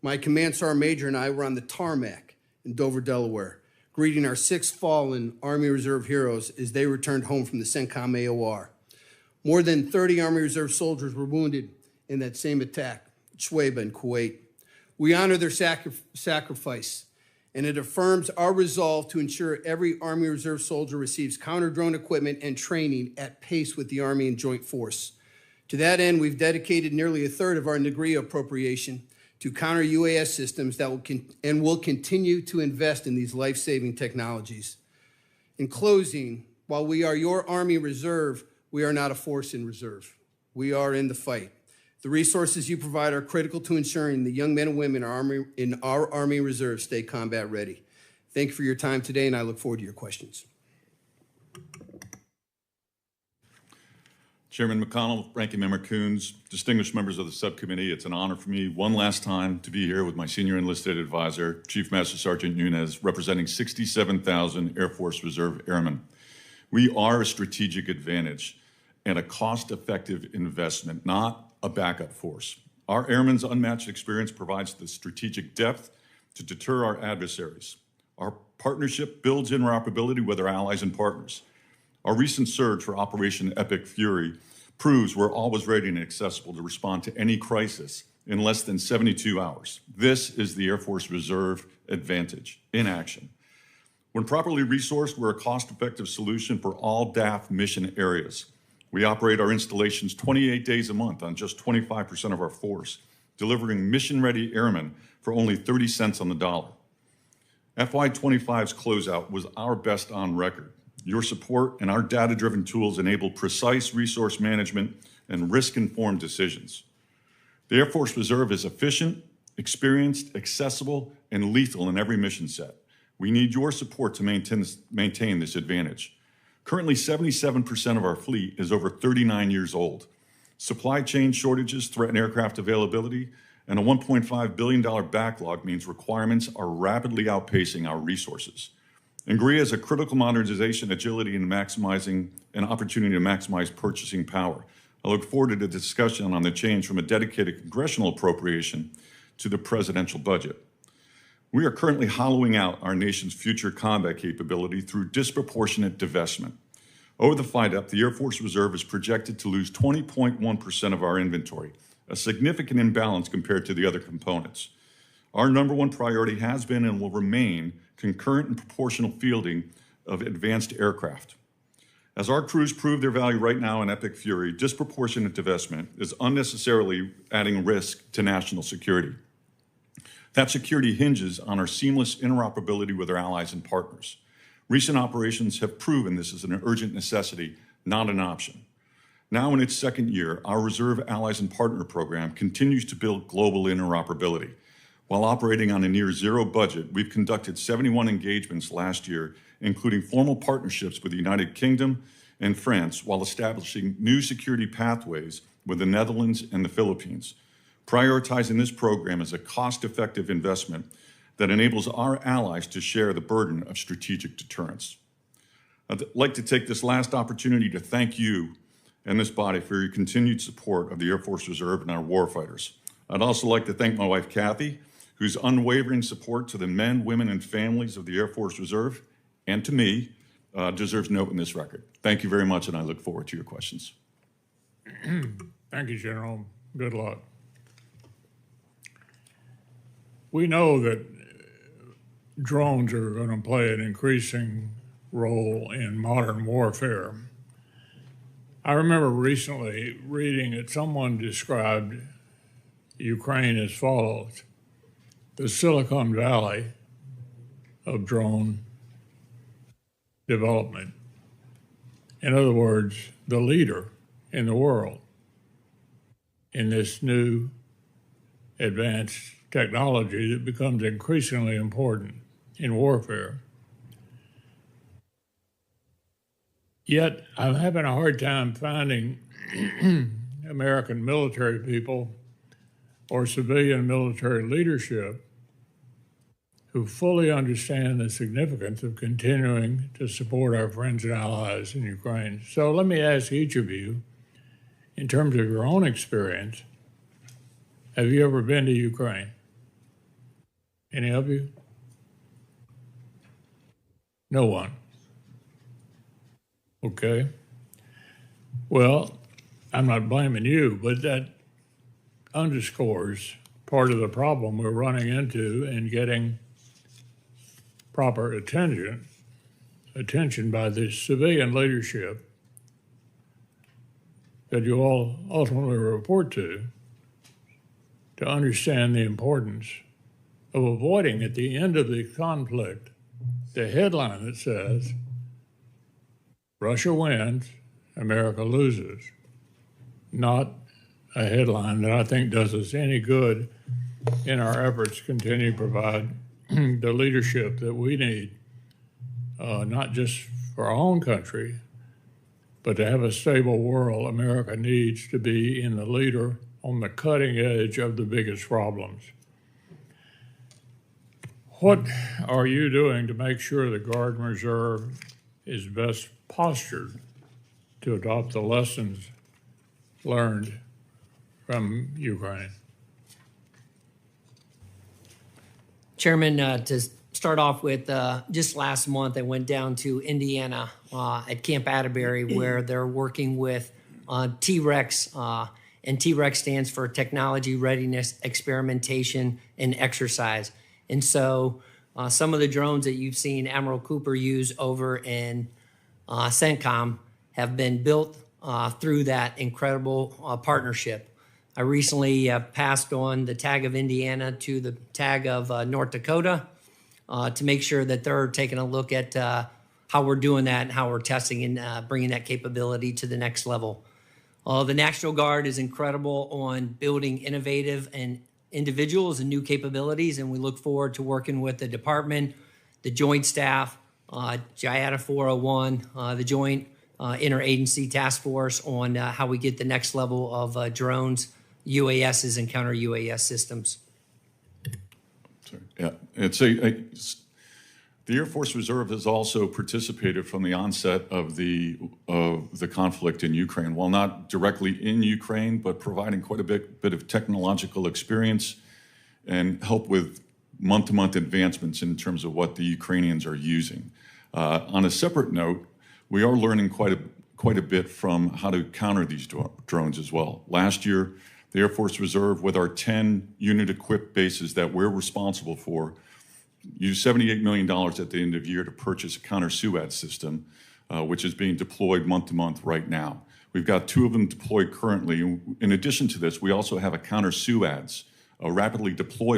My Command Sergeant Major and I were on the tarmac in Dover, Delaware, greeting our 6 fallen Army Reserve heroes as they returned home from the CENTCOM AOR. More than 30 Army Reserve soldiers were wounded in that same attack at Shuaibah in Kuwait. We honor their sacrifice, and it affirms our resolve to ensure every Army Reserve soldier receives counter-drone equipment and training at pace with the Army and Joint Force. To that end, we've dedicated nearly a third of our degree appropriation to counter-UAS systems that will continue to invest in these life-saving technologies. In closing, while we are your Army Reserve, we are not a force in reserve. We are in the fight. The resources you provide are critical to ensuring the young men and women in our Army Reserve stay combat ready. Thank you for your time today, and I look forward to your questions. Chairman McConnell, Ranking Member Coons, distinguished members of the subcommittee, it's an honor for me one last time to be here with my senior enlisted advisor, Chief Master Sergeant Nunez, representing 67,000 Air Force Reserve Airmen. We are a strategic advantage and a cost-effective investment, not a backup force. Our airmen's unmatched experience provides the strategic depth to deter our adversaries. Our partnership builds interoperability with our allies and partners. Our recent surge for Operation Epic Fury proves we're always ready and accessible to respond to any crisis in less than 72 hours. This is the Air Force Reserve advantage in action. When properly resourced, we're a cost-effective solution for all DAF mission areas. We operate our installations 28 days a month on just 25% of our force, delivering mission-ready airmen for only 30 cents on the dollar. FY25's closeout was our best on record. Your support and our data-driven tools enable precise resource management and risk-informed decisions. The Air Force Reserve is efficient, experienced, accessible, and lethal in every mission set. We need your support to maintain this advantage. Currently, 77% of our fleet is over 39 years old. Supply chain shortages threaten aircraft availability, and a $1.5 billion backlog means requirements are rapidly outpacing our resources. Ingrea is a critical modernization, agility, and maximizing an opportunity to maximize purchasing power. I look forward to the discussion on the change from a dedicated congressional appropriation to the presidential budget. We are currently hollowing out our nation's future combat capability through disproportionate divestment. Over the FYDP, the Air Force Reserve is projected to lose 20.1% of our inventory, a significant imbalance compared to the other components. Our number one priority has been and will remain concurrent and proportional fielding of advanced aircraft. As our crews prove their value right now in Epic Fury, disproportionate divestment is unnecessarily adding risk to national security. That security hinges on our seamless interoperability with our allies and partners. Recent operations have proven this is an urgent necessity, not an option. Now in its second year, our Reserve Allies and Partner Program continues to build global interoperability. While operating on a near zero budget, we've conducted 71 engagements last year, including formal partnerships with the United Kingdom and France, while establishing new security pathways with the Netherlands and the Philippines. Prioritizing this program is a cost-effective investment that enables our allies to share the burden of strategic deterrence. I'd like to take this last opportunity to thank you and this body for your continued support of the Air Force Reserve and our warfighters. I'd also like to thank my wife, Kathy, whose unwavering support to the men, women, and families of the Air Force Reserve, and to me, deserves note in this record. Thank you very much, and I look forward to your questions. Thank you, General. Good luck. We know that drones are going to play an increasing role in modern warfare. I remember recently reading that someone described Ukraine as follows: the Silicon Valley of drone development. In other words, the leader in the world in this new advanced technology that becomes increasingly important in warfare. Yet I'm having a hard time finding American military people or civilian military leadership who fully understand the significance of continuing to support our friends and allies in Ukraine. So let me ask each of you, in terms of your own experience, have you ever been to Ukraine? Any of you? No one. Okay. Well, I'm not blaming you, but that underscores part of the problem we're running into in getting proper attention by the civilian leadership that you all ultimately report to understand the importance of avoiding at the end of the conflict the headline that says, Russia wins, America loses, not a headline that I think does us any good in our efforts to continue to provide the leadership that we need, not just for our own country, but to have a stable world. America needs to be in the leader on the cutting edge of the biggest problems. What are you doing to make sure the Guard and Reserve is best postured to adopt the lessons learned from Ukraine? Chairman, to start off with, just last month I went down to Indiana at Camp Atterbury, where they're working with T-REX, and T-REX stands for Technology Readiness, Experimentation, and Exercise. And so some of the drones that you've seen Admiral Cooper use over in CENTCOM have been built through that incredible partnership. I recently passed on the tag of Indiana to the tag of North Dakota to make sure that they're taking a look at how we're doing that and how we're testing and bringing that capability to the next level. The National Guard is incredible on building innovative and individuals and new capabilities, and we look forward to working with the department, the Joint Staff, JIATA 401, the Joint Interagency Task Force on how we get the next level of drones, UASs, and counter-UAS systems. Sorry. Yeah, the Air Force Reserve has also participated from the onset of the conflict in Ukraine, while not directly in Ukraine, but providing quite a bit of technological experience and help with month-to-month advancements in terms of what the Ukrainians are using. On a separate note, we are learning quite a bit from how to counter these drones as well. Last year, the Air Force Reserve, with our 10 unit-equipped bases that we're responsible for, used $78 million at the end of the year to purchase a counter C-UAS system, which is being deployed month to month right now. We've got 2 of them deployed currently. In addition to this, we also have a counter C-UAS, a rapidly deployable